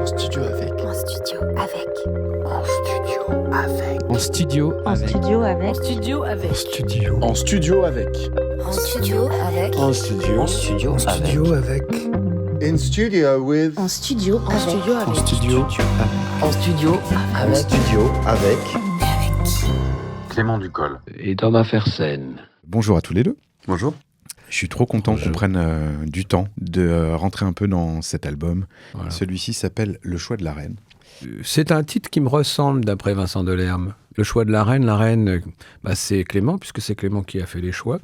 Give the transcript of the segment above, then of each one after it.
En studio avec. En studio avec. En studio avec. En studio En avec. studio avec. En studio avec. En studio. En studio avec. En studio avec. En studio. En studio avec. In studio with. En studio En avec. studio avec. En studio En studio En avec. studio avec. Clément Ducol. et Thomas Fersen. Bonjour à tous les deux. Bonjour. Je suis trop content Bonjour. qu'on prenne du temps de rentrer un peu dans cet album. Voilà. Celui-ci s'appelle Le choix de la reine. C'est un titre qui me ressemble d'après Vincent Delerme. Le choix de la reine, c'est Clément, puisque c'est Clément qui a fait les choix.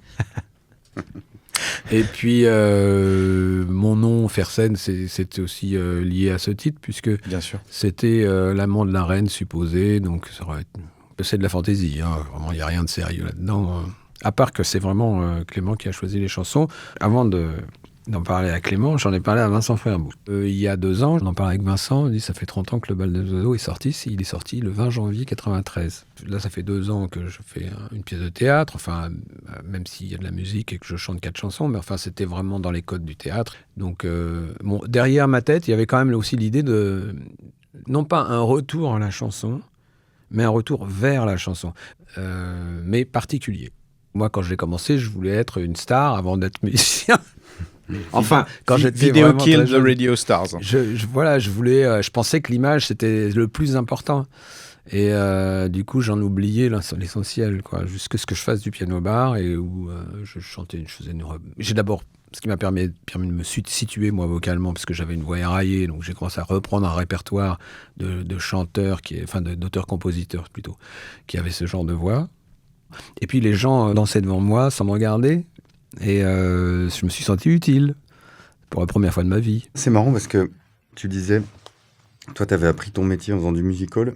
Et puis, mon nom, Fersen, c'était aussi lié à ce titre, puisque Bien sûr. c'était l'amant de la reine supposé, donc ça aurait été- c'est de la fantaisie, hein. Vraiment, il n'y a rien de sérieux là-dedans. À part que c'est vraiment Clément qui a choisi les chansons. Avant d'en parler à Clément, j'en ai parlé à Vincent Frerbout. Il y a 2 ans, j'en parlais avec Vincent, il dit ça fait 30 ans que le bal des oiseaux est sorti. Il est sorti le 20 janvier 93. Là, ça fait 2 ans que je fais une pièce de théâtre, enfin, même s'il y a de la musique et que je chante 4 chansons, mais enfin, c'était vraiment dans les codes du théâtre. Donc, derrière ma tête, il y avait quand même aussi l'idée de, non pas un retour à la chanson, mais un retour vers la chanson, mais particulier. Moi, quand j'ai commencé, je voulais être une star avant d'être musicien. Enfin, quand j'étais Video vraiment Kill très the jeune. Radio Stars. Je pensais que l'image, c'était le plus important. Et du coup, j'en oubliais l'essentiel, quoi. Jusqu'à ce que je fasse du piano-bar et où je chantais, j'ai d'abord, ce qui m'a permis de me situer, moi, vocalement, parce que j'avais une voix éraillée, donc j'ai commencé à reprendre un répertoire de chanteurs, d'auteurs-compositeurs plutôt, qui avaient ce genre de voix. Et puis les gens dansaient devant moi sans me regarder, et je me suis senti utile pour la première fois de ma vie. C'est marrant parce que tu disais, toi, tu avais appris ton métier en faisant du musical.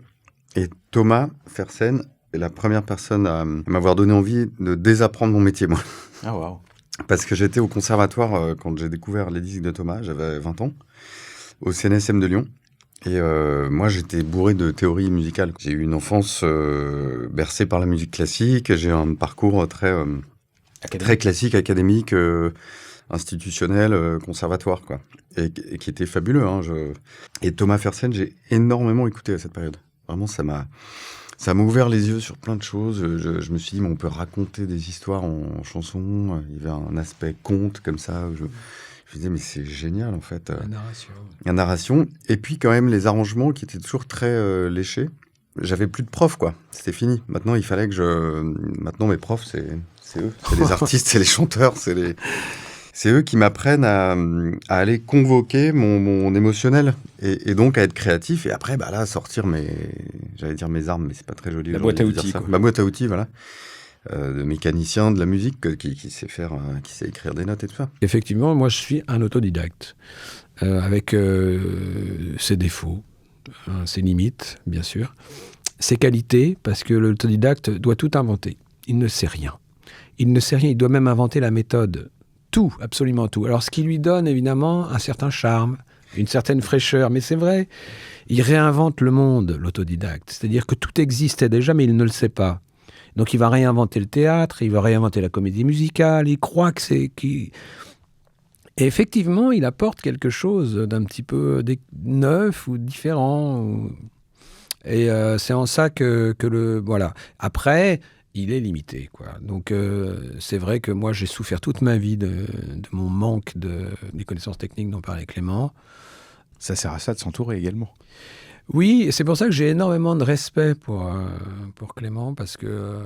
Et Thomas Fersen est la première personne à m'avoir donné envie de désapprendre mon métier, moi. Ah, waouh. Parce que j'étais au conservatoire quand j'ai découvert les disques de Thomas, j'avais 20 ans, au CNSM de Lyon. Et moi, j'étais bourré de théorie musicale. J'ai eu une enfance bercée par la musique classique. J'ai un parcours très classique, académique, institutionnel, conservatoire, quoi. Et qui était fabuleux. Hein, Et Thomas Fersen, j'ai énormément écouté à cette période. Vraiment, ça m'a ouvert les yeux sur plein de choses. Je me suis dit, mais on peut raconter des histoires en chanson. Il y avait un aspect conte comme ça. Je me disais, mais c'est génial, en fait. La narration. Et puis, quand même, les arrangements qui étaient toujours très léchés. J'avais plus de profs, quoi. C'était fini. Maintenant, il fallait que Maintenant, mes profs, c'est eux. C'est les artistes, c'est les chanteurs, c'est eux qui m'apprennent à aller convoquer mon émotionnel et donc à être créatif. Et après, là, sortir j'allais dire mes armes, mais c'est pas très joli. La boîte à aujourd'hui de outils, dire ça. quoi. Ma boîte à outils, voilà. De mécanicien de la musique qui sait écrire des notes et tout ça. Effectivement, moi, je suis un autodidacte, avec ses défauts, ses limites, bien sûr, ses qualités, parce que l'autodidacte doit tout inventer. Il ne sait rien. Il doit même inventer la méthode. Tout, absolument tout. Alors, ce qui lui donne, évidemment, un certain charme, une certaine fraîcheur. Mais c'est vrai, il réinvente le monde, l'autodidacte. C'est-à-dire que tout existait déjà, mais il ne le sait pas. Donc, il va réinventer le théâtre, il va réinventer la comédie musicale, il croit que c'est... Et effectivement, il apporte quelque chose d'un petit peu neuf ou différent. Et c'est en ça que Voilà. Après, il est limité, quoi. Donc, c'est vrai que moi, j'ai souffert toute ma vie de mon manque des connaissances techniques dont parlait Clément. Ça sert à ça de s'entourer également. Oui, et c'est pour ça que j'ai énormément de respect pour Clément, parce que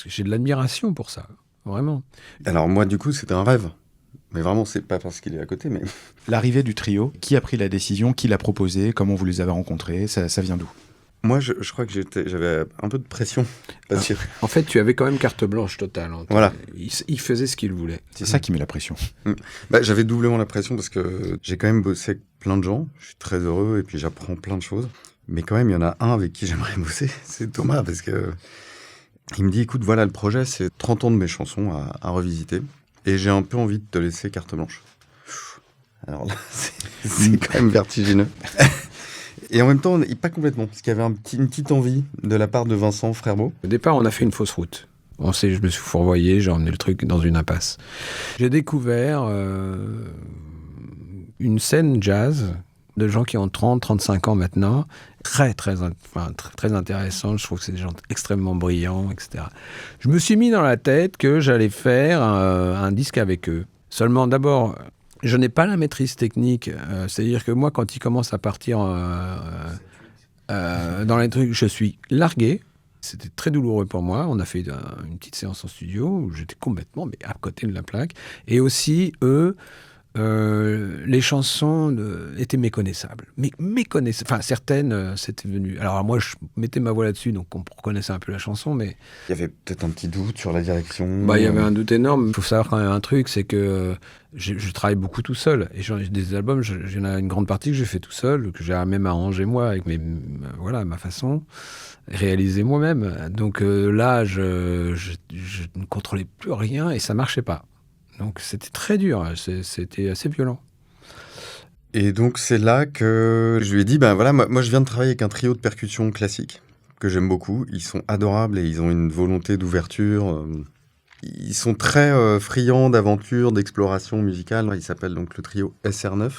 j'ai de l'admiration pour ça, vraiment. Alors moi, du coup, c'était un rêve. Mais vraiment, c'est pas parce qu'il est à côté, mais... L'arrivée du trio, qui a pris la décision, qui l'a proposé, comment vous les avez rencontrés, ça vient d'où? Moi, je crois que j'avais un peu de pression. Parce que... En fait, tu avais quand même carte blanche totale. Hein. Voilà. Il faisait ce qu'il voulait. C'est ça qui met la pression. J'avais doublement la pression parce que j'ai quand même bossé avec plein de gens. Je suis très heureux et puis j'apprends plein de choses. Mais quand même, il y en a un avec qui j'aimerais bosser, c'est Thomas, parce que il me dit, écoute, voilà le projet, c'est 30 ans de mes chansons à revisiter. Et j'ai un peu envie de te laisser carte blanche. Alors là, c'est quand même vertigineux. Et en même temps, pas complètement, parce qu'il y avait une petite envie de la part de Vincent Frerbeau. Au départ, on a fait une fausse route. Je me suis fourvoyé, j'ai emmené le truc dans une impasse. J'ai découvert une scène jazz de gens qui ont 30, 35 ans maintenant, très intéressants. Je trouve que c'est des gens extrêmement brillants, etc. Je me suis mis dans la tête que j'allais faire un disque avec eux. Seulement, d'abord, je n'ai pas la maîtrise technique. C'est-à-dire que moi, quand ils commencent à partir dans les trucs, je suis largué. C'était très douloureux pour moi. On a fait une petite séance en studio où j'étais complètement à côté de la plaque. Et aussi, eux, les chansons étaient méconnaissables. Enfin, certaines, c'était venu. Alors moi, je mettais ma voix là-dessus, donc on reconnaissait un peu la chanson, mais... Il y avait peut-être un petit doute sur la direction. Il y avait un doute énorme. Il faut savoir quand même un truc, c'est que je travaille beaucoup tout seul. Et des albums, j'en ai une grande partie que j'ai fait tout seul, que j'ai même arrangé moi, avec ma façon, réalisé moi-même. Donc là, je ne contrôlais plus rien et ça marchait pas. Donc c'était très dur, c'était assez violent. Et donc c'est là que je lui ai dit, moi je viens de travailler avec un trio de percussions classiques que j'aime beaucoup. Ils sont adorables et ils ont une volonté d'ouverture. Ils sont très friands d'aventure, d'exploration musicale. Ils s'appellent donc le trio SR9.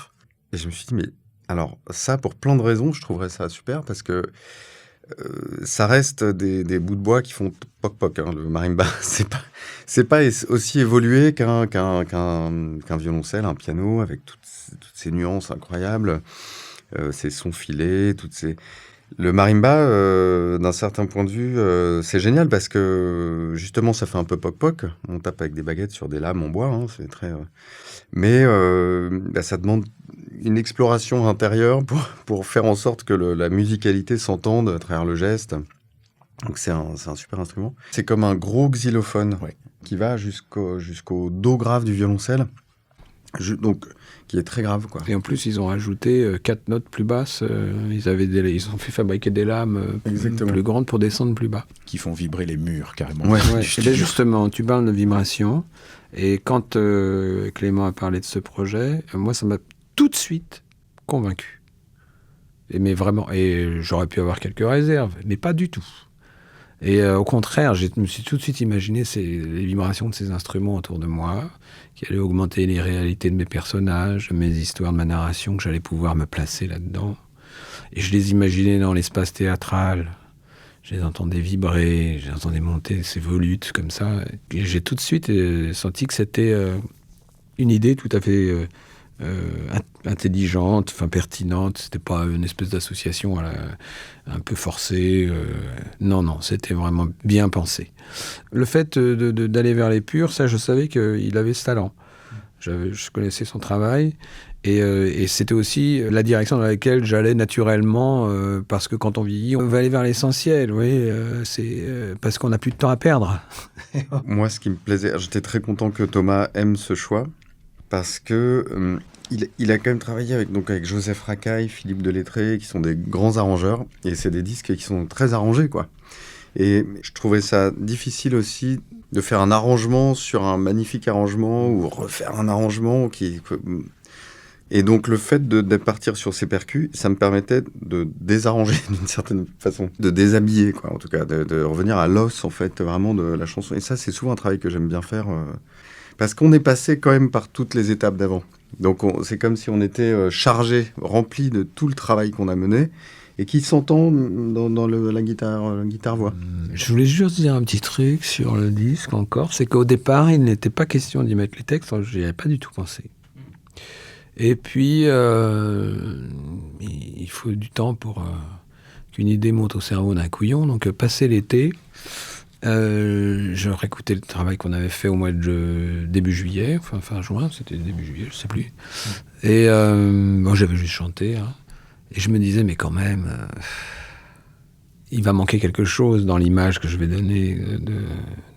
Et je me suis dit, mais alors ça, pour plein de raisons, je trouverais ça super parce que ça reste des bouts de bois qui font poc-poc. Le marimba, c'est pas aussi évolué qu'un violoncelle, un piano, avec toutes ces nuances incroyables, ces sons filés, Le marimba, d'un certain point de vue, c'est génial parce que justement, ça fait un peu poc-poc. On tape avec des baguettes sur des lames en bois, c'est très. Mais ça demande une exploration intérieure pour faire en sorte que la musicalité s'entende à travers le geste. Donc c'est un super instrument. C'est comme un gros xylophone qui va jusqu'au do grave du violoncelle. Donc qui est très grave, quoi. Et en plus, ils ont rajouté 4 notes plus basses. Ils ont fait fabriquer des lames plus grandes pour descendre plus bas. Qui font vibrer les murs, carrément. Ouais. Et bien justement, tu parles de vibration. Et quand Clément a parlé de ce projet, moi, ça m'a tout de suite convaincu. Mais vraiment, et j'aurais pu avoir quelques réserves, mais pas du tout. Et au contraire, je me suis tout de suite imaginé les vibrations de ces instruments autour de moi, qui allaient augmenter les réalités de mes personnages, mes histoires, de ma narration, que j'allais pouvoir me placer là-dedans. Et je les imaginais dans l'espace théâtral. Je les entendais vibrer, je les entendais monter ces volutes comme ça. Et j'ai tout de suite senti que c'était une idée tout à fait intelligente, enfin pertinente. C'était pas une espèce d'association un peu forcée. Non, c'était vraiment bien pensé. Le fait d'aller vers les purs, ça, je savais qu'il avait ce talent. Je connaissais son travail. Et c'était aussi la direction dans laquelle j'allais naturellement, parce que quand on vieillit, on va aller vers l'essentiel, parce qu'on n'a plus de temps à perdre. Moi, ce qui me plaisait, j'étais très content que Thomas aime ce choix, parce que il a quand même travaillé avec Joseph Racaille, Philippe Delettré, qui sont des grands arrangeurs, et c'est des disques qui sont très arrangés, quoi. Et je trouvais ça difficile aussi de faire un arrangement sur un magnifique arrangement, ou refaire un arrangement Et donc, le fait de partir sur ces percus, ça me permettait de désarranger d'une certaine façon, de déshabiller, quoi, en tout cas, de revenir à l'os, en fait, vraiment de la chanson. Et ça, c'est souvent un travail que j'aime bien faire, parce qu'on est passé quand même par toutes les étapes d'avant. Donc, c'est comme si on était chargé, rempli de tout le travail qu'on a mené, et qui s'entend dans la guitare-voix. Je voulais juste dire un petit truc sur le disque encore, c'est qu'au départ, il n'était pas question d'y mettre les textes, je n'y avais pas du tout pensé. Et puis, il faut du temps pour qu'une idée monte au cerveau d'un couillon. Donc, passé l'été, je réécoutais le travail qu'on avait fait au mois de début juillet, fin juin, c'était début juillet, je ne sais plus. Et j'avais juste chanté. Et je me disais, mais quand même, il va manquer quelque chose dans l'image que je vais donner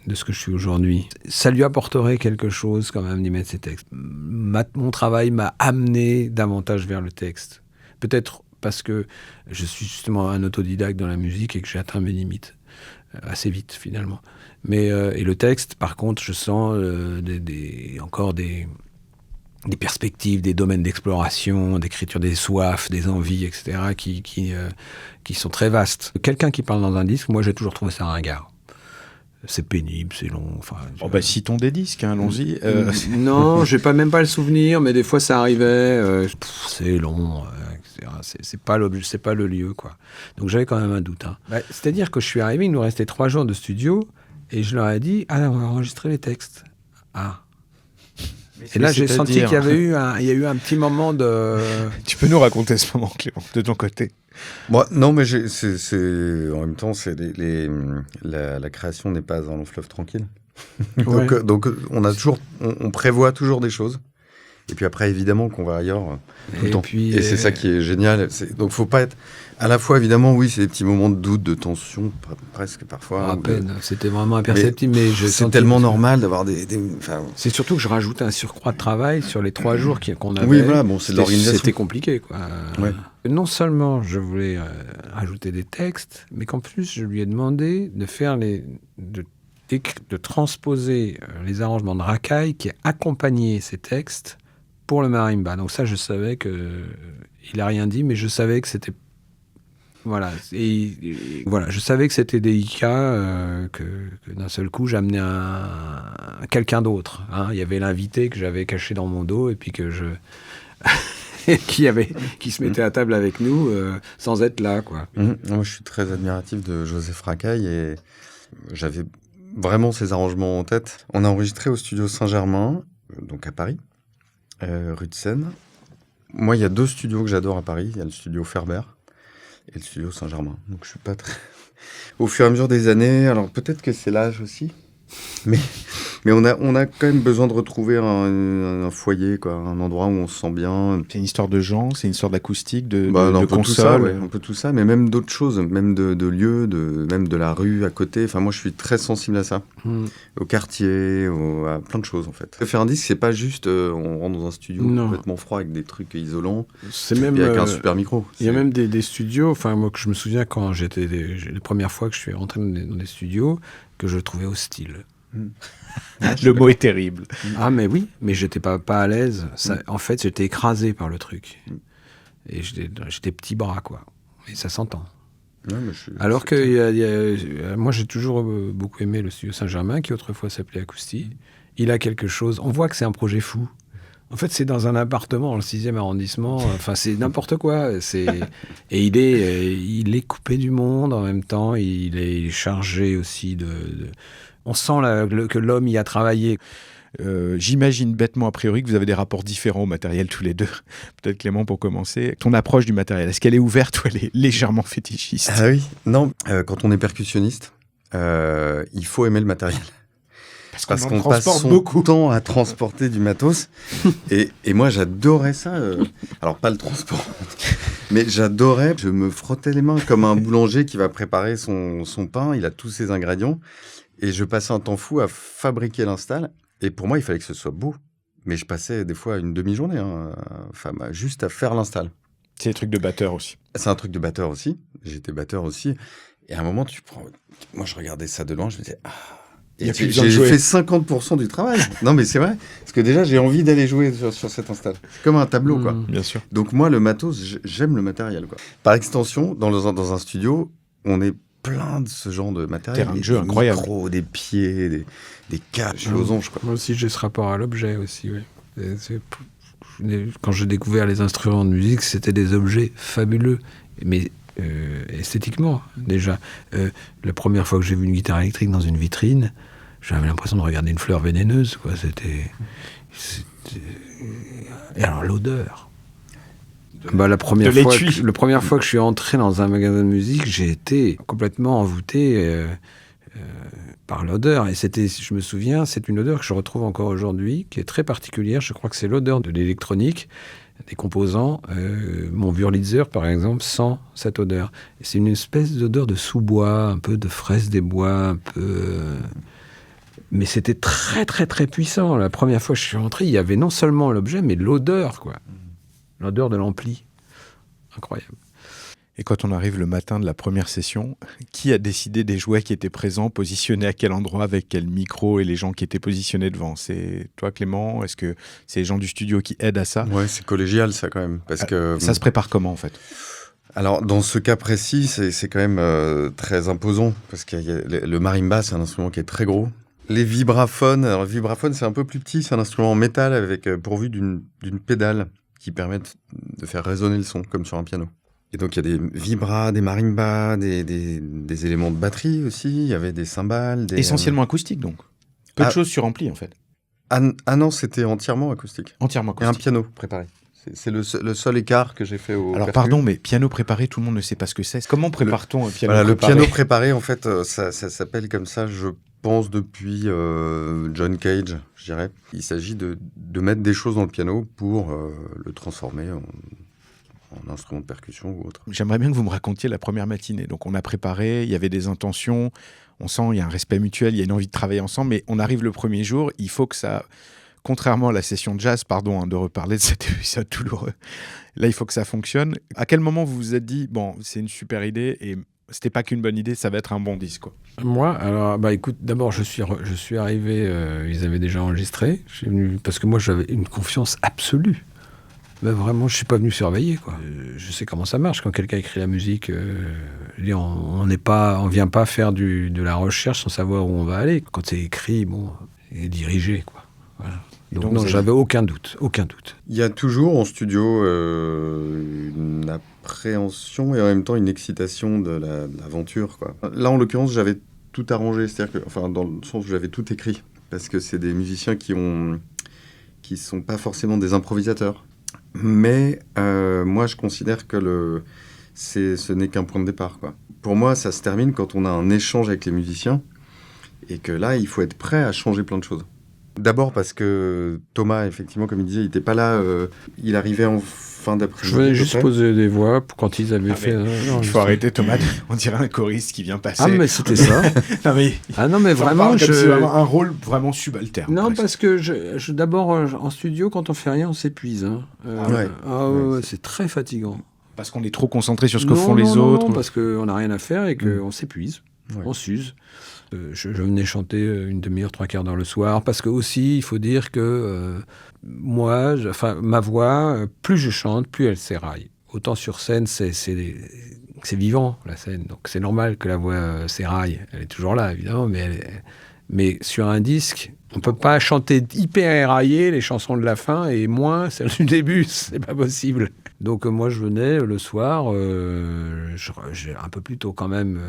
de ce que je suis aujourd'hui. Ça lui apporterait quelque chose quand même d'y mettre ces textes. Mon travail m'a amené davantage vers le texte. Peut-être parce que je suis justement un autodidacte dans la musique et que j'ai atteint mes limites assez vite finalement. Mais et le texte, par contre, je sens encore des perspectives, des domaines d'exploration, d'écriture, des soifs, des envies, etc., qui sont très vastes. Quelqu'un qui parle dans un disque, moi j'ai toujours trouvé ça ringard. C'est pénible, c'est long. Citons des disques, allons-y. Non, j'ai même pas le souvenir, mais des fois ça arrivait. C'est long, C'est pas l'objet, c'est pas le lieu, quoi. Donc j'avais quand même un doute. Hein. C'est-à-dire que je suis arrivé, il nous restait 3 jours de studio, et je leur ai dit, on va enregistrer les textes. Ah. Et là, j'ai senti qu'il y avait eu un petit moment de... Tu peux nous raconter ce moment, Clément, de ton côté? Moi, non, mais en même temps, la création n'est pas un long fleuve tranquille. Ouais. donc, on prévoit toujours des choses. Et puis après, évidemment, qu'on va ailleurs tout le temps. Et c'est ça qui est génial. Donc, faut pas être... À la fois, évidemment, oui, c'est des petits moments de doute, de tension, presque parfois. À peine. C'était vraiment imperceptible. Mais c'est tellement normal d'avoir des... C'est surtout que je rajoutais un surcroît de travail sur les 3 jours qu'on avait. Oui, voilà, bon, c'est de l'organisation. C'était compliqué, quoi. Ouais. Non seulement je voulais ajouter des textes, mais qu'en plus, je lui ai demandé de faire de transposer les arrangements de racaille qui accompagnaient ces textes pour le marimba. Donc ça, je savais que... Il n'a rien dit, mais je savais que c'était... Voilà. Et voilà, je savais que c'était délicat, que d'un seul coup, j'amenais quelqu'un d'autre. Hein. Il y avait l'invité que j'avais caché dans mon dos, et puis que qui se mettait à table avec nous sans être là, quoi. Moi, je suis très admiratif de Joseph Racaille, et j'avais vraiment ces arrangements en tête. On a enregistré au studio Saint-Germain, donc à Paris, rue de Seine. Moi, il y a 2 studios que j'adore à Paris. Il y a le studio Ferber et le studio Saint-Germain. Donc, je suis pas très... Au fur et à mesure des années, alors peut-être que c'est l'âge aussi, mais on a quand même besoin de retrouver un foyer, quoi, un endroit où on se sent bien. C'est une histoire de gens, c'est une histoire d'acoustique, de console. Un peu tout ça, mais même d'autres choses, même de lieux, même de la rue à côté. Enfin, moi, je suis très sensible à ça. Au quartier, à plein de choses, en fait. Faire un disque, c'est pas juste on rentre dans un studio complètement froid avec des trucs isolants, c'est même avec un super micro. Il y a même des studios, enfin, moi, que je me souviens quand j'étais les premières fois que je suis rentré dans des studios, que je trouvais hostiles. Le mot est terrible. Ah, mais oui, mais j'étais pas à l'aise. En fait, j'étais écrasé par le truc. Et j'étais petit bras, quoi. Et ça s'entend. Ouais, alors que moi, j'ai toujours beaucoup aimé le studio Saint-Germain, qui autrefois s'appelait Acousti. Il a quelque chose. On voit que c'est un projet fou. En fait, c'est dans un appartement dans le 6e arrondissement. Enfin, c'est n'importe quoi. Et il est coupé du monde en même temps. Il est chargé aussi on sent que l'homme y a travaillé. J'imagine bêtement a priori que vous avez des rapports différents au matériel tous les deux. Peut-être Clément pour commencer. Ton approche du matériel, est-ce qu'elle est ouverte ou elle est légèrement fétichiste? Ah oui, non. Quand on est percussionniste, il faut aimer le matériel. Parce qu'on passe beaucoup de temps à transporter du matos. et moi, j'adorais ça. Alors, pas le transport. Mais j'adorais. Je me frottais les mains comme un boulanger qui va préparer son pain. Il a tous ses ingrédients. Et je passais un temps fou à fabriquer l'install. Et pour moi, il fallait que ce soit beau. Mais je passais des fois une demi-journée, juste à faire l'install. C'est des trucs de batteur aussi. C'est un truc de batteur aussi. J'étais batteur aussi. Et à un moment, moi, je regardais ça de loin. Je me disais... J'ai fait 50% du travail. Non, mais c'est vrai. Parce que déjà, j'ai envie d'aller jouer sur cet install. C'est comme un tableau, quoi. Bien sûr. Donc moi, le matos, j'aime le matériel, quoi. Par extension, dans un studio, on est plein de ce genre de matériel. Terrain de jeu incroyable. Des micros, des pieds, des câbles. Je suis aux anges, quoi. Moi aussi, j'ai ce rapport à l'objet aussi, oui. Quand j'ai découvert les instruments de musique, c'était des objets fabuleux. Mais... esthétiquement, déjà. La première fois que j'ai vu une guitare électrique dans une vitrine, j'avais l'impression de regarder une fleur vénéneuse, quoi. Et alors, l'odeur. La première fois que je suis entré dans un magasin de musique, j'ai été complètement envoûté par l'odeur. Et je me souviens, c'est une odeur que je retrouve encore aujourd'hui, qui est très particulière. Je crois que c'est l'odeur de l'électronique, des composants. Mon Wurlitzer, par exemple, sent cette odeur. Et c'est une espèce d'odeur de sous-bois, un peu de fraise des bois, un peu... Mais c'était très, très, très puissant. La première fois que je suis rentré, il y avait non seulement l'objet, mais l'odeur, quoi. L'odeur de l'ampli. Incroyable. Et quand on arrive le matin de la première session, qui a décidé des jouets qui étaient présents, positionnés à quel endroit, avec quel micro, et les gens qui étaient positionnés devant? C'est toi, Clément? Est-ce que c'est les gens du studio qui aident à ça? Ouais, c'est collégial, ça, quand même. Parce que... Ça se prépare comment, en fait? Alors, dans ce cas précis, c'est quand même très imposant. Parce que le marimba, c'est un instrument qui est très gros. Les vibraphones, alors le vibraphone, c'est un peu plus petit. C'est un instrument en métal pourvu d'une pédale qui permettent de faire résonner le son, comme sur un piano. Et donc, il y a des vibras, des marimbas, des éléments de batterie aussi. Il y avait des cymbales. Essentiellement acoustique, donc. Peu de Ah. choses sur ampli, en fait. Ah non, c'était entièrement acoustique. Entièrement Et un acoustique. piano préparé. C'est le seul écart que j'ai fait au Alors, percu. pardon, mais piano préparé, tout le monde ne sait pas ce que c'est. Comment prépare-t-on un piano Voilà, le préparé? piano préparé, en fait, ça s'appelle comme ça, je pense, depuis John Cage, je dirais. Il s'agit de mettre des choses dans le piano pour le transformer en instrument de percussion ou autre. J'aimerais bien que vous me racontiez la première matinée. Donc, on a préparé, il y avait des intentions, on sent il y a un respect mutuel, il y a une envie de travailler ensemble, mais on arrive le premier jour, il faut que ça... Contrairement à la session de jazz, pardon de reparler de cet épisode douloureux, là, il faut que ça fonctionne. À quel moment vous vous êtes dit, bon, c'est une super idée et c'était pas qu'une bonne idée, ça va être un bon disque, quoi. Moi, alors, écoute, d'abord, je suis arrivé, ils avaient déjà enregistré. Je suis venu, parce que moi, j'avais une confiance absolue. Mais vraiment, je suis pas venu surveiller, quoi. Je sais comment ça marche quand quelqu'un écrit la musique. On vient pas faire de la recherche sans savoir où on va aller. Quand c'est écrit, bon, et dirigé, quoi. Voilà. Donc non, j'avais aucun doute. Il y a toujours en studio une appréhension et en même temps une excitation de l'aventure, quoi. Là, en l'occurrence, j'avais tout arrangé, c'est-à-dire que, enfin, dans le sens où j'avais tout écrit, parce que c'est des musiciens qui sont pas forcément des improvisateurs. Mais moi, je considère que ce n'est qu'un point de départ, quoi. Pour moi, ça se termine quand on a un échange avec les musiciens et que là, il faut être prêt à changer plein de choses. D'abord parce que Thomas, effectivement, comme il disait, il n'était pas là. Il arrivait en fin d'après-midi. Je venais juste poser des voix quand ils avaient fait... Il faut arrêter, Thomas. On dirait un choriste qui vient passer. Ah, mais c'était ça. non, mais vraiment, c'est vraiment un rôle vraiment subalterne. Non, presque. parce que d'abord, en studio, quand on fait rien, on s'épuise. Hein. Ouais. C'est très fatigant. Parce qu'on est trop concentré sur ce que font les autres. Non, parce qu'on n'a rien à faire et qu'on s'épuise. Ouais. On s'use. Je venais chanter une demi-heure, 3/4 d'heure le soir, parce que aussi, il faut dire que ma voix, plus je chante, plus elle s'éraille. Autant sur scène, c'est vivant, la scène, donc c'est normal que la voix s'éraille. Elle est toujours là, évidemment, mais sur un disque, on ne peut pas chanter hyper éraillé les chansons de la fin et moins celles du début, c'est pas possible. Donc moi, je venais le soir, un peu plus tôt quand même,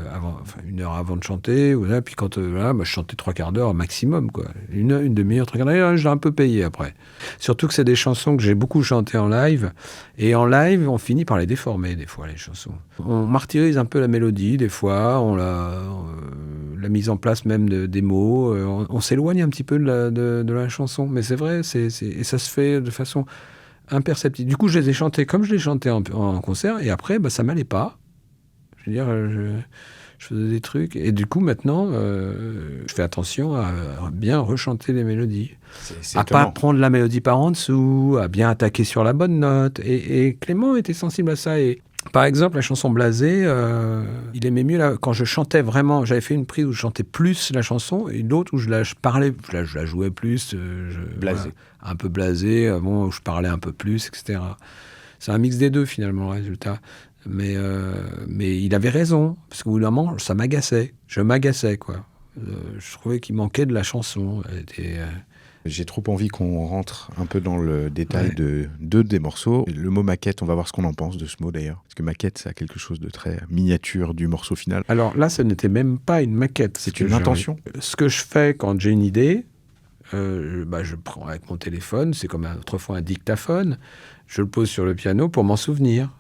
une heure avant de chanter. Puis quand je chantais 3/4 d'heure maximum, quoi. Une demi-heure, 3/4 d'heure, je l'ai un peu payé après. Surtout que c'est des chansons que j'ai beaucoup chantées en live. Et en live, on finit par les déformer des fois, les chansons. On martyrise un peu la mélodie des fois, la mise en place même des mots. On s'éloigne un petit peu de la chanson. Mais c'est vrai, et ça se fait de façon... imperceptible. Du coup, je les ai chantés comme je les chantais en concert, et après, ça m'allait pas. Je veux dire, je faisais des trucs, et du coup, maintenant, je fais attention à bien rechanter les mélodies. C'est à étonnant. pas prendre la mélodie par en dessous, à bien attaquer sur la bonne note. Et Clément était sensible à ça. Et par exemple, la chanson Blasé, il aimait mieux quand je chantais vraiment. J'avais fait une prise où je chantais plus la chanson, et l'autre où je la jouais plus. Blasé. Un peu blasé, où je parlais un peu plus, etc. C'est un mix des deux, finalement, le résultat. Mais il avait raison, parce qu'au bout d'un moment, ça m'agaçait. Je m'agaçais, quoi. Je trouvais qu'il manquait de la chanson. J'ai trop envie qu'on rentre un peu dans le détail de deux des morceaux. Le mot maquette, on va voir ce qu'on en pense de ce mot d'ailleurs. Parce que maquette, ça a quelque chose de très miniature du morceau final. Alors là, ce n'était même pas une maquette. C'est une intention. Ce que je fais quand j'ai une idée, je prends avec mon téléphone, c'est comme autrefois un dictaphone, je le pose sur le piano pour m'en souvenir.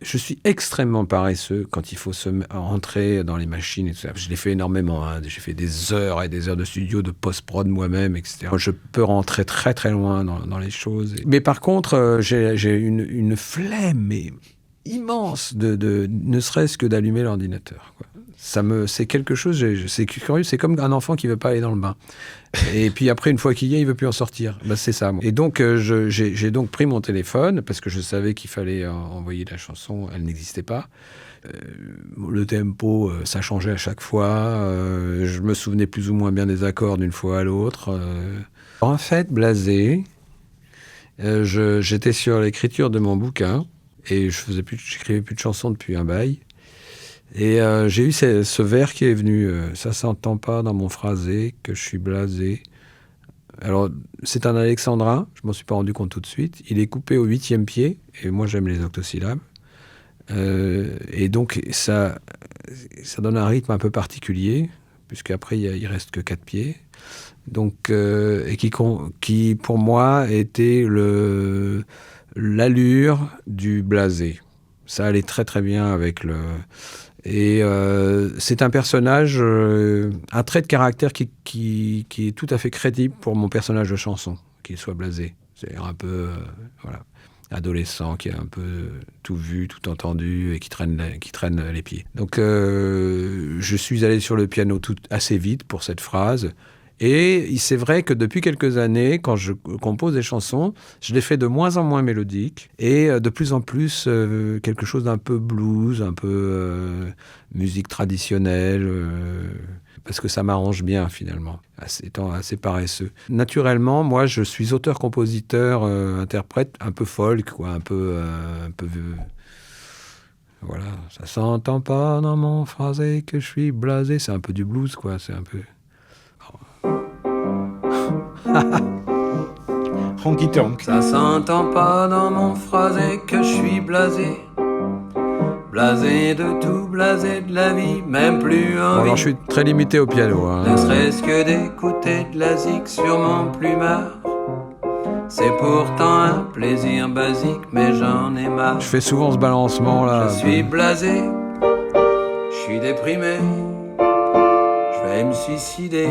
Je suis extrêmement paresseux quand il faut rentrer dans les machines et tout ça. Je l'ai fait énormément. Hein. J'ai fait des heures et des heures de studio, de post-prod moi-même, etc. Je peux rentrer très très loin dans les choses. Mais par contre, j'ai une flemme immense ne serait-ce que d'allumer l'ordinateur, quoi. C'est quelque chose, c'est curieux, c'est comme un enfant qui ne veut pas aller dans le bain. Et puis après, une fois qu'il y est, il ne veut plus en sortir. C'est ça, moi. Et donc, j'ai donc pris mon téléphone, parce que je savais qu'il fallait envoyer la chanson, elle n'existait pas. Le tempo, ça changeait à chaque fois. Je me souvenais plus ou moins bien des accords d'une fois à l'autre. En fait, Blasé, j'étais sur l'écriture de mon bouquin, et j'écrivais plus de chansons depuis un bail. Et j'ai eu ce vers qui est venu. Ça s'entend pas dans mon phrasé que je suis blasé. Alors, c'est un alexandrin, je m'en suis pas rendu compte tout de suite. Il est coupé au 8e pied, et moi j'aime les octosyllabes. Et donc, ça donne un rythme un peu particulier, puisqu'après, il reste que 4 pieds. Donc, et qui, pour moi, était l'allure du blasé. Ça allait très très bien avec le... Et c'est un personnage, un trait de caractère qui est tout à fait crédible pour mon personnage de chanson, qu'il soit blasé. C'est un peu, voilà, adolescent, qui a un peu tout vu, tout entendu et qui traîne les pieds. Donc je suis allé sur le piano assez vite pour cette phrase. Et c'est vrai que depuis quelques années, quand je compose des chansons, je les fais de moins en moins mélodiques et de plus en plus quelque chose d'un peu blues, un peu musique traditionnelle, parce que ça m'arrange bien finalement, étant assez paresseux. Naturellement, moi, je suis auteur, compositeur, interprète, un peu folk, quoi, un peu voilà, ça s'entend pas dans mon phrasé que je suis blasé, c'est un peu du blues, quoi, c'est un peu... Honky Tonk. Ça s'entend pas dans mon phrasé que je suis blasé. Blasé de tout, blasé de la vie, même plus envie. Alors je suis très limité au piano. Ne serait-ce que d'écouter de la zik sur mon plumard. C'est pourtant un plaisir basique, mais j'en ai marre. Je fais souvent ce balancement là. Je suis blasé, je suis déprimé, je vais me suicider.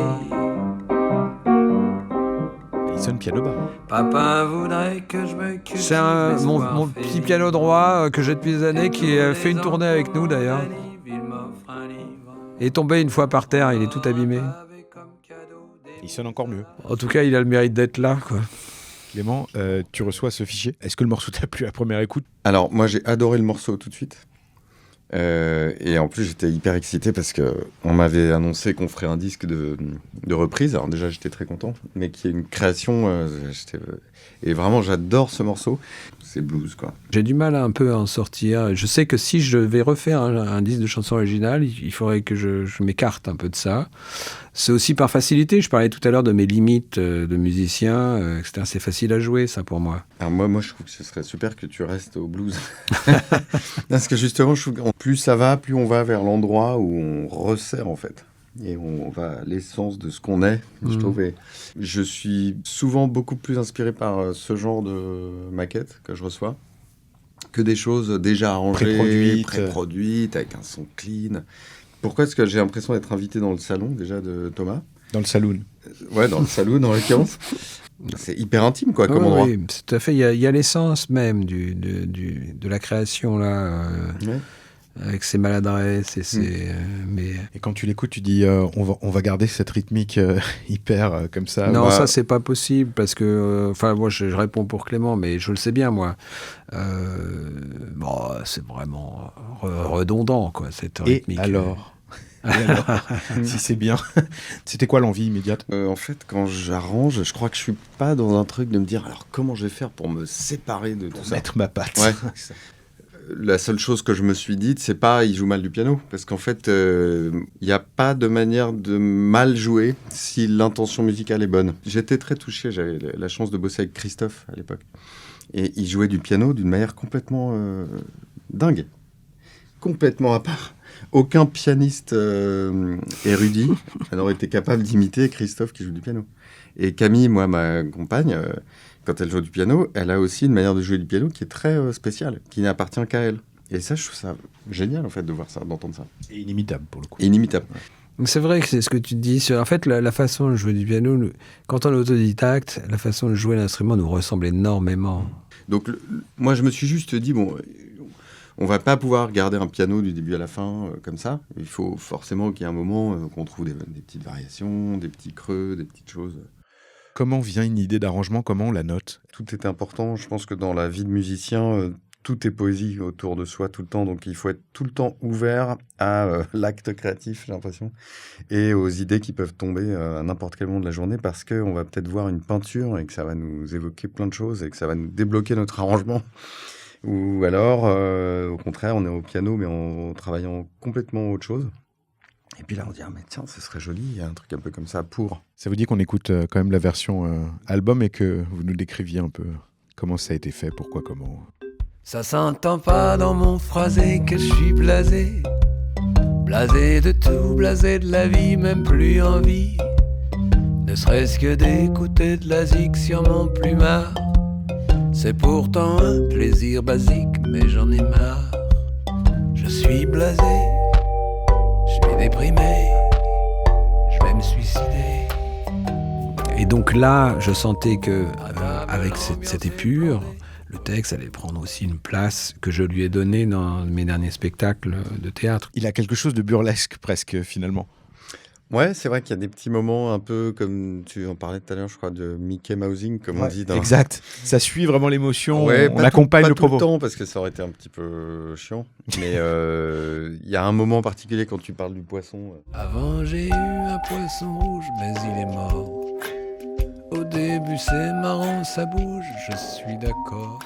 Il sonne piano bas. Papa voudrait que je me quitte. C'est mon petit piano droit que j'ai depuis des années, qui a fait une tournée avec nous d'ailleurs. Il est tombé une fois par terre, il est tout abîmé. Il sonne encore mieux. En tout cas, il a le mérite d'être là, quoi. Clément, tu reçois ce fichier. Est-ce que le morceau t'a plu à première écoute ? Alors, moi, j'ai adoré le morceau tout de suite. Et en plus, j'étais hyper excité parce qu'on m'avait annoncé qu'on ferait un disque de reprise. Alors déjà, j'étais très content, mais qui est une création. Et vraiment, j'adore ce morceau. C'est blues, quoi. J'ai du mal un peu à en sortir. Je sais que si je vais refaire un disque de chansons originales, il faudrait que je m'écarte un peu de ça. C'est aussi par facilité. Je parlais tout à l'heure de mes limites de musicien. C'était assez facile à jouer, ça, pour moi. Alors moi, je trouve que ce serait super que tu restes au blues. Parce que justement, je trouve que plus ça va, plus on va vers l'endroit où on resserre, en fait. Et on va à l'essence de ce qu'on est, je trouve. Et je suis souvent beaucoup plus inspiré par ce genre de maquettes que je reçois que des choses déjà arrangées, pré-produites, avec un son clean. Pourquoi est-ce que j'ai l'impression d'être invité dans le salon, déjà, de Thomas ? Dans le saloon. Ouais, dans le saloon, en l'occurrence. C'est hyper intime, quoi, comme endroit. Oui, tout à fait. Il y a l'essence même de la création, là. Ouais. Avec ses maladresses et ses... Et quand tu l'écoutes, tu dis on va garder cette rythmique hyper comme ça. Non, ça c'est pas possible parce que... Enfin, moi je réponds pour Clément, mais je le sais bien, moi. Bon, c'est vraiment redondant, quoi, cette rythmique. Et alors si c'est bien. C'était quoi l'envie immédiate ? En fait, quand j'arrange, je crois que je suis pas dans un truc de me dire alors comment je vais faire pour me séparer de tout ça. Mettre ma patte. Ouais. La seule chose que je me suis dite, c'est pas il joue mal du piano, parce qu'en fait, il n'y a pas de manière de mal jouer si l'intention musicale est bonne. J'étais très touché, j'avais la chance de bosser avec Christophe à l'époque, et il jouait du piano d'une manière complètement dingue, complètement à part. Aucun pianiste érudit n'aurait été capable d'imiter Christophe qui joue du piano. Et Camille, moi, ma compagne... quand elle joue du piano, elle a aussi une manière de jouer du piano qui est très spéciale, qui n'appartient qu'à elle. Et ça, je trouve ça génial, en fait, de voir ça, d'entendre ça. Et inimitable, pour le coup. Inimitable. Donc c'est vrai que c'est ce que tu dis. En fait, la façon de jouer du piano, quand on est autodidacte, la façon de jouer l'instrument nous ressemble énormément. Donc, moi, je me suis juste dit, bon, on va pas pouvoir garder un piano du début à la fin, comme ça. Il faut forcément qu'il y ait un moment qu'on trouve des petites variations, des petits creux, des petites choses... Comment vient une idée d'arrangement ? Comment on la note ? Tout est important. Je pense que dans la vie de musicien, tout est poésie autour de soi tout le temps. Donc, il faut être tout le temps ouvert à l'acte créatif, j'ai l'impression, et aux idées qui peuvent tomber à n'importe quel moment de la journée, parce qu'on va peut-être voir une peinture et que ça va nous évoquer plein de choses et que ça va nous débloquer notre arrangement. Ou alors, au contraire, on est au piano, mais en travaillant complètement autre chose. Et puis là, on dit, ah, mais tiens, ce serait joli, il y a un truc un peu comme ça pour. Ça vous dit qu'on écoute quand même la version album et que vous nous décriviez un peu comment ça a été fait, pourquoi, comment. Ça s'entend pas dans mon phrasé que je suis blasé. Blasé de tout, blasé de la vie, même plus envie. Ne serait-ce que d'écouter de la zik sur mon plumard. C'est pourtant un plaisir basique, mais j'en ai marre. Je suis blasé, je suis déprimé, je vais me suicider. Et donc là, je sentais que avec cette épure, le texte allait prendre aussi une place que je lui ai donnée dans mes derniers spectacles de théâtre. Il a quelque chose de burlesque presque finalement. Ouais, c'est vrai qu'il y a des petits moments un peu comme tu en parlais tout à l'heure, je crois, de Mickey Mousing, comme on dit. Exact. Ça suit vraiment l'émotion. Ouais, on accompagne le propos. Pas tout le temps, parce que ça aurait été un petit peu chiant. Mais il y a un moment particulier quand tu parles du poisson. Avant j'ai eu un poisson rouge, mais il est mort. Au début c'est marrant, ça bouge, je suis d'accord.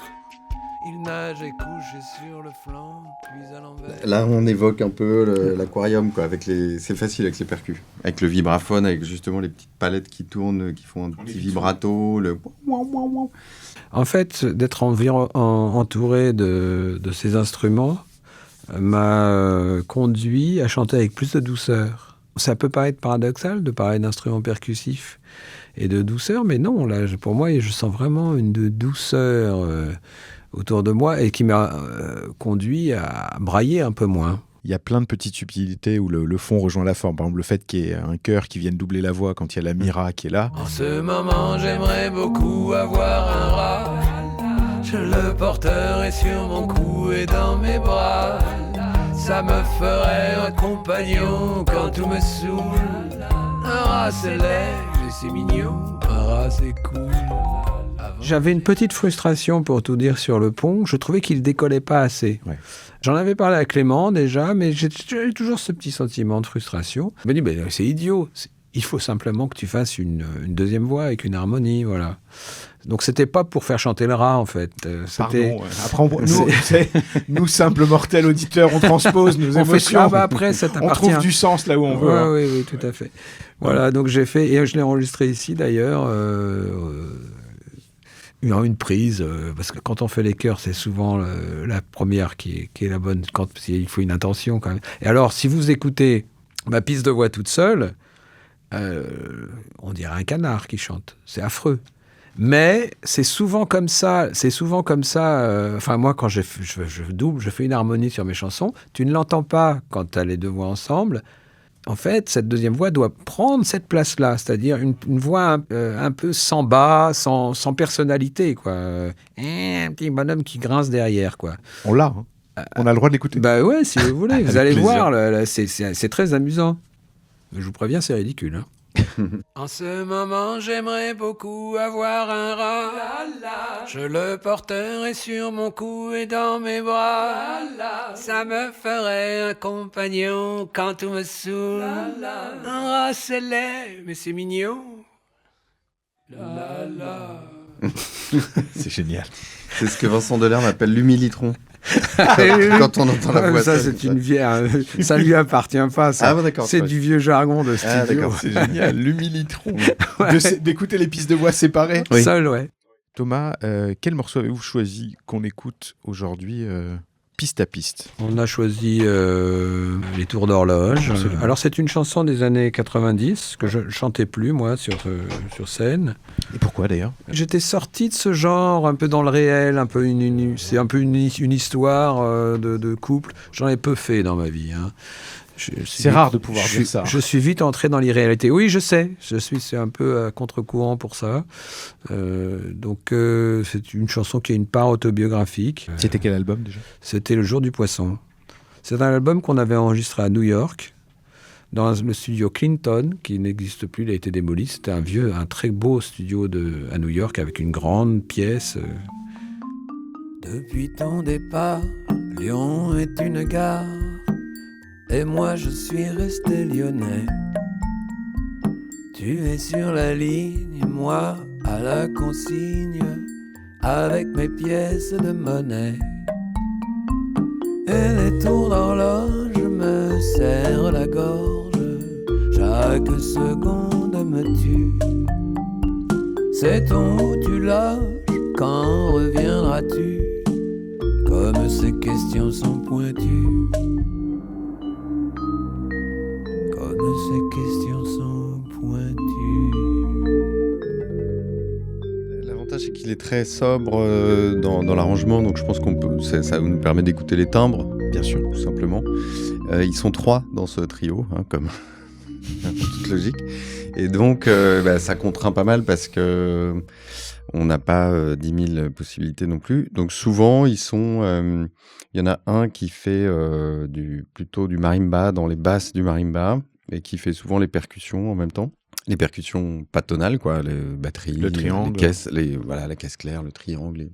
Il nage et couché sur le flanc, puis à l'envers. Là, on évoque un peu l'aquarium, quoi. C'est facile avec les percus, avec le vibraphone, avec justement les petites palettes qui tournent, qui font un petit vibrato. En fait, d'être entouré de ces instruments m'a conduit à chanter avec plus de douceur. Ça peut paraître paradoxal de parler d'instruments percussifs et de douceur, mais non, là, pour moi, je sens vraiment une douceur autour de moi et qui m'a conduit à brailler un peu moins. Il y a plein de petites subtilités où le fond rejoint la forme. Par exemple, le fait qu'il y ait un chœur qui vienne doubler la voix quand il y a la Mira qui est là. En ce moment, j'aimerais beaucoup avoir un rat. Je le porterai sur mon cou et dans mes bras. Ça me ferait un compagnon quand tout me saoule. Un rat c'est laid, mais c'est mignon. Un rat c'est cool. J'avais une petite frustration, pour tout dire, sur le pont. Je trouvais qu'il décollait pas assez. Ouais. J'en avais parlé à Clément déjà, mais j'ai toujours ce petit sentiment de frustration. Je me dis, c'est idiot. Il faut simplement que tu fasses une deuxième voix avec une harmonie, voilà. Donc c'était pas pour faire chanter le rat, en fait. Pardon. Après, nous simples mortels auditeurs, on transpose nos émotions. Après, ça t'appartit. On trouve du sens là où on veut. Oui, tout à fait. Voilà, donc j'ai fait, et je l'ai enregistré ici d'ailleurs. Une prise, parce que quand on fait les chœurs, c'est souvent la première qui est la bonne, quand il faut une intention quand même. Et alors, si vous écoutez ma piste de voix toute seule, on dirait un canard qui chante. C'est affreux. Mais c'est souvent comme ça. Enfin, moi, quand je double, je fais une harmonie sur mes chansons, tu ne l'entends pas quand tu as les deux voix ensemble. En fait, cette deuxième voix doit prendre cette place-là, c'est-à-dire une voix un peu sans bas, sans personnalité, quoi. Un petit bonhomme qui grince derrière, quoi. On l'a, hein. On a le droit de l'écouter. Bah ouais, si vous voulez, vous allez plaisir. voir, c'est très amusant. Je vous préviens, c'est ridicule, hein. En ce moment, j'aimerais beaucoup avoir un rat. Je le porterai sur mon cou et dans mes bras. Ça me ferait un compagnon quand tout me saoule. Un rat, c'est laid, mais c'est mignon. C'est génial. C'est ce que Vincent Delerme appelle l'humilitron. Quand on entend la voix. Ça, c'est une vieille. Ça lui appartient pas. Ça. Ah bon, d'accord. C'est du vieux jargon de studio. Ah, d'accord. C'est génial. L'humilitron. Ouais. D'écouter les pistes de voix séparées. Oui. Seul, ouais. Thomas, quel morceau avez-vous choisi qu'on écoute aujourd'hui piste à piste? On a choisi Les Tours d'horloge. Absolument. Alors, c'est une chanson des années 90 que je chantais plus, moi, sur scène. Et pourquoi d'ailleurs? J'étais sorti de ce genre, un peu dans le réel, un peu c'est un peu une histoire de couple. J'en ai peu fait dans ma vie. Hein. C'est rare de pouvoir dire ça. Je suis vite entré dans l'irréalité. Oui, je sais. C'est un peu à contre-courant pour ça. Donc, c'est une chanson qui a une part autobiographique. C'était quel album déjà? C'était Le Jour du Poisson. C'est un album qu'on avait enregistré à New York, dans le studio Clinton, qui n'existe plus, il a été démoli. C'était un très beau studio à New York, avec une grande pièce. Depuis ton départ, Lyon est une gare. Et moi je suis resté lyonnais. Tu es sur la ligne, moi à la consigne, avec mes pièces de monnaie. Et les tours d'horloge me serrent la gorge. quelques secondes me tuent. Sait-on où tu lâches? Quand reviendras-tu? Comme ces questions sont pointues. Comme ces questions sont pointues. L'avantage, c'est qu'il est très sobre dans l'arrangement, donc je pense ça nous permet d'écouter les timbres, bien sûr, tout simplement. Ils sont 3 dans ce trio, comme en toute logique. Et donc, ça contraint pas mal parce que on n'a pas 10 000 possibilités non plus. Donc souvent, il y en a un qui fait plutôt du marimba dans les basses du marimba et qui fait souvent les percussions en même temps. Les percussions pas tonales, quoi, les batteries, Le triangle. les caisses, la caisse claire, le triangle,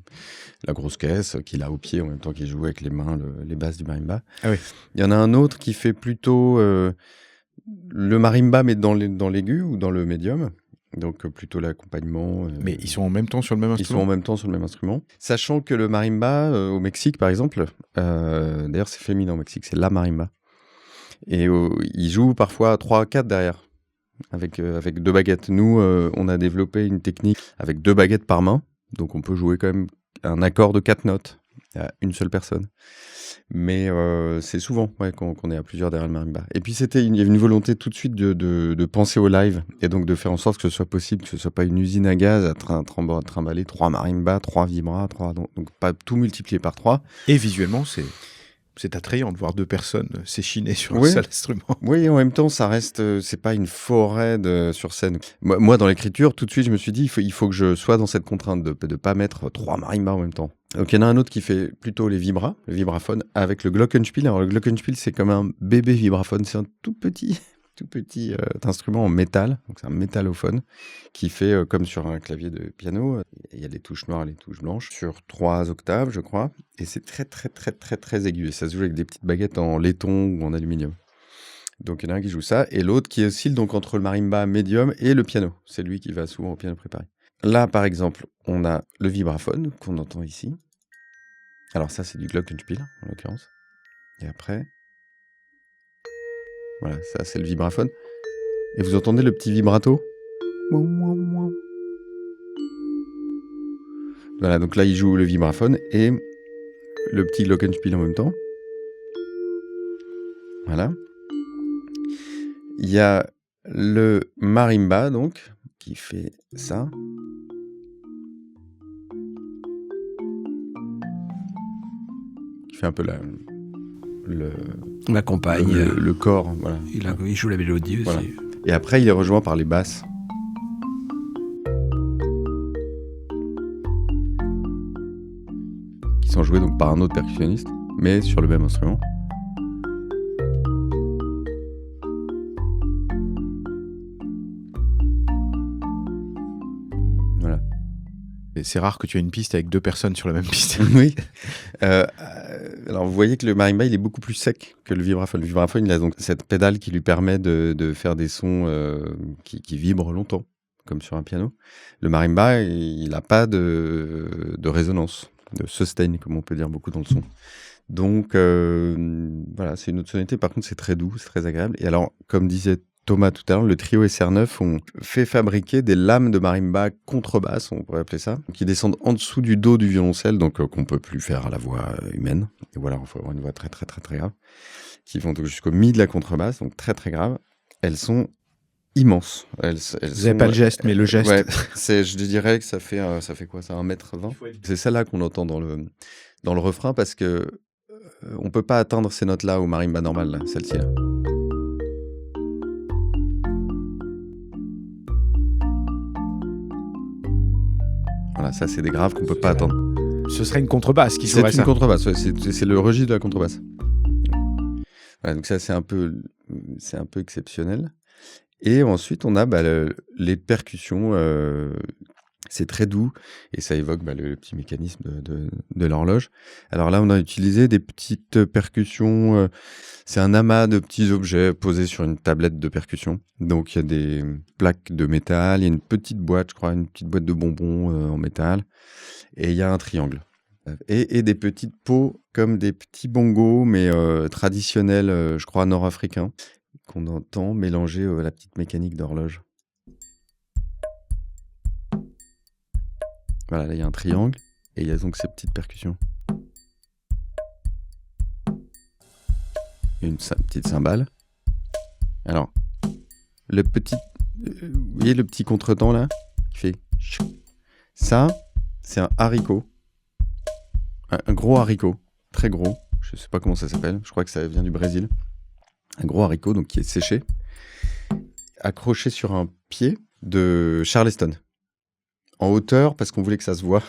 la grosse caisse qu'il a au pied en même temps qu'il joue avec les mains, les basses du marimba. Ah oui. Il y en a un autre qui fait plutôt le marimba mais dans l'aigu ou dans le médium. Donc plutôt l'accompagnement. Mais ils sont en même temps sur le même Ils sont en instrument? même temps sur le même instrument. Sachant que le marimba au Mexique, par exemple, d'ailleurs c'est féminin au Mexique, c'est la marimba. Et ils jouent parfois 3-4 derrière, avec 2 baguettes. Nous, on a développé une technique avec 2 baguettes par main, donc on peut jouer quand même un accord de 4 notes à une seule personne. Mais c'est souvent qu'on est à plusieurs derrière le marimba. Et puis il y avait une volonté tout de suite de penser au live et donc de faire en sorte que ce soit possible, que ce soit pas une usine à gaz à trimballer 3 marimbas, 3 vibras, donc pas tout multiplié par 3. Et visuellement, c'est attrayant de voir 2 personnes s'échiner sur un Oui. seul instrument. Oui, en même temps, ça reste, c'est pas une forêt sur scène. Moi, dans l'écriture, tout de suite, je me suis dit, il faut que je sois dans cette contrainte de pas mettre 3 marimbas en même temps. Donc, il y en a un autre qui fait plutôt le vibraphone, avec le glockenspiel. Alors, le glockenspiel, c'est comme un bébé vibraphone. C'est un tout petit instrument en métal. Donc, c'est un métallophone qui fait comme sur un clavier de piano. Il y a les touches noires et les touches blanches sur 3 octaves, je crois. Et c'est très, très, très, très, très aigu. Et ça se joue avec des petites baguettes en laiton ou en aluminium. Donc, il y en a un qui joue ça. Et l'autre qui oscille donc entre le marimba médium et le piano. C'est lui qui va souvent au piano préparé. Là, par exemple, on a le vibraphone qu'on entend ici. Alors ça, c'est du glockenspiel, en l'occurrence. Et après... Voilà, ça, c'est le vibraphone. Et vous entendez le petit vibrato? Voilà, donc là, il joue le vibraphone et le petit glockenspiel en même temps. Voilà. Il y a le marimba, donc, qui fait ça. Qui fait un peu L'accompagne. le corps, voilà. Il joue la mélodie aussi. Voilà. Et après, il est rejoint par les basses. Qui sont jouées donc par un autre percussionniste, mais sur le même instrument. Voilà. Et c'est rare que tu aies une piste avec 2 personnes sur la même piste. Oui. Alors, vous voyez que le marimba, il est beaucoup plus sec que le vibraphone. Le vibraphone, il a donc cette pédale qui lui permet de faire des sons qui vibrent longtemps, comme sur un piano. Le marimba, il n'a pas de résonance, de sustain, comme on peut dire beaucoup dans le son. Donc, voilà, c'est une autre sonorité. Par contre, c'est très doux, c'est très agréable. Et alors, comme disait Thomas tout à l'heure, le trio SR9 ont fait fabriquer des lames de marimba contrebasse, on pourrait appeler ça, qui descendent en dessous du dos du violoncelle, donc qu'on peut plus faire à la voix humaine. Et voilà, il faut avoir une voix très très très très grave, qui vont donc jusqu'au mi de la contrebasse, donc très très grave. Elles sont immenses. Vous n'avez pas le geste, mais le geste. Ouais, je dirais que ça fait quoi, ça 1m20. C'est celle-là qu'on entend dans le refrain parce que on peut pas atteindre ces notes-là au marimba normal, là, celle-ci là. Voilà, ça c'est des graves qu'on peut pas atteindre. Ce serait une contrebasse qui jouerait ça. C'est une contrebasse, ouais, c'est le registre de la contrebasse. Voilà, donc ça c'est un peu exceptionnel. Et ensuite on a les percussions, c'est très doux et ça évoque le petit mécanisme de l'horloge. Alors là on a utilisé des petites percussions, c'est un amas de petits objets posés sur une tablette de percussion. Donc il y a des plaques de métal, il y a une petite boîte, je crois, une petite boîte de bonbons en métal, et il y a un triangle. Et des petites pots comme des petits bongos, mais traditionnels, je crois, nord-africains, qu'on entend mélanger la petite mécanique d'horloge. Voilà, là il y a un triangle et il y a donc ces petites percussions. Et une petite cymbale. Alors, vous voyez le petit contretemps là qui fait ça, c'est un haricot. Un gros haricot, très gros. Je sais pas comment ça s'appelle, je crois que ça vient du Brésil. Un gros haricot, donc qui est séché, accroché sur un pied de Charleston. En hauteur, parce qu'on voulait que ça se voit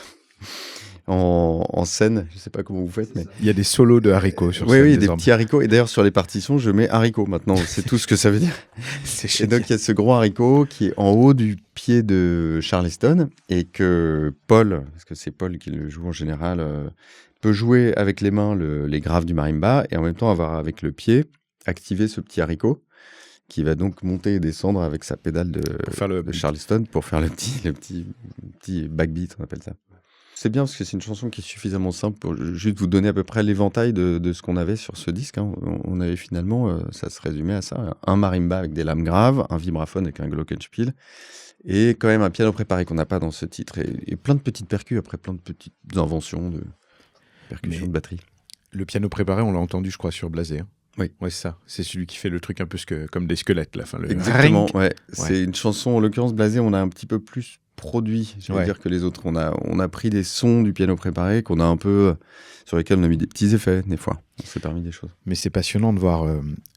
en scène. Je sais pas comment vous faites, mais... Il y a des solos de haricots sur Oui, scène. des désormais. petits haricots. Et d'ailleurs, sur les partitions, je mets haricot maintenant. C'est tout ce que ça veut dire. C'est Et génial. donc, il y a ce gros haricot qui est en haut du pied de Charleston et que Paul, parce que c'est Paul qui le joue en général, peut jouer avec les mains les graves du marimba et en même temps avoir avec le pied activé ce petit haricot qui va donc monter et descendre avec sa pédale Pour faire le de Charleston pour faire le petit backbeat, on appelle ça. C'est bien parce que c'est une chanson qui est suffisamment simple pour juste vous donner à peu près l'éventail de ce qu'on avait sur ce disque. Hein. On avait finalement, ça se résumait à ça, un marimba avec des lames graves, un vibraphone avec un glockenspiel et quand même un piano préparé qu'on n'a pas dans ce titre et plein de petites percus après plein de petites inventions de percussions de batterie. Le piano préparé, on l'a entendu, je crois, sur Blasé. Hein. Oui. Ouais, c'est ça. C'est celui qui fait le truc un peu comme des squelettes, là. Enfin, le Exactement, ring. ouais. C'est une chanson, en l'occurrence, Blasé, on a un petit peu plus produit, je veux Ouais. dire, que les autres. On a pris des sons du piano préparé qu'on a un peu, sur lesquels on a mis des petits effets, des fois. On s'est permis des choses. Mais c'est passionnant de voir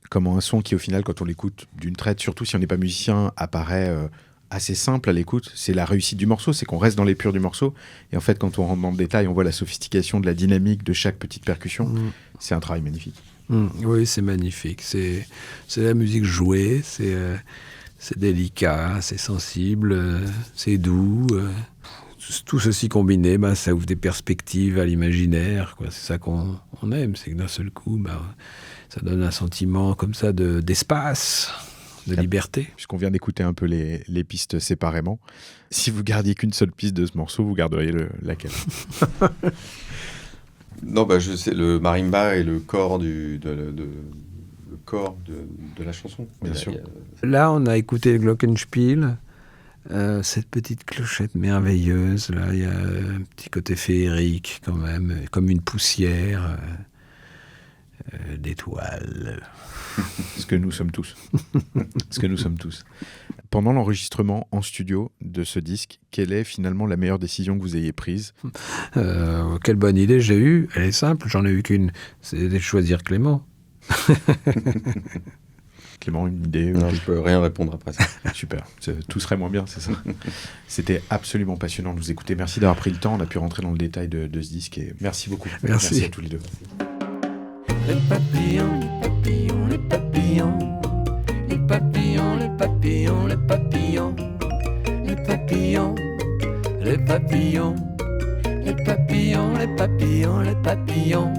comment un son qui, au final, quand on l'écoute d'une traite, surtout si on n'est pas musicien, apparaît assez simple à l'écoute. C'est la réussite du morceau, c'est qu'on reste dans l'épure du morceau. Et en fait, quand on rentre dans le détail, on voit la sophistication de la dynamique de chaque petite percussion. C'est un travail magnifique. Oui, c'est magnifique. C'est la musique jouée, c'est délicat, c'est sensible, c'est doux. Tout ceci combiné, ça ouvre des perspectives à l'imaginaire, quoi. C'est ça qu'on aime, c'est que d'un seul coup, ça donne un sentiment comme ça d'espace, de liberté. Puisqu'on vient d'écouter un peu les pistes séparément, si vous gardiez qu'une seule piste de ce morceau, vous garderiez laquelle? Non, je sais, le marimba et le corps le corps de la chanson. Bien sûr. Là, on a écouté le glockenspiel, cette petite clochette merveilleuse. Là, il y a un petit côté féerique quand même, comme une poussière d'étoiles. Ce que nous sommes tous. Ce que nous sommes tous. Pendant l'enregistrement en studio de ce disque, quelle est finalement la meilleure décision que vous ayez prise? Quelle bonne idée j'ai eue. Elle est simple, j'en ai eu qu'une. C'est de choisir Clément. Clément, une idée? Non, je peux rien répondre après ça. Super. Tout serait moins bien, c'est ça. C'était absolument passionnant de vous écouter. Merci d'avoir pris le temps. On a pu rentrer dans le détail de ce disque. Et merci beaucoup. Merci à tous les deux. Les papillons, les papillons, les papillons. Les papillons, les papillons, les papillons. Les papillons, les papillons. Les papillons, les papillons, les papillons.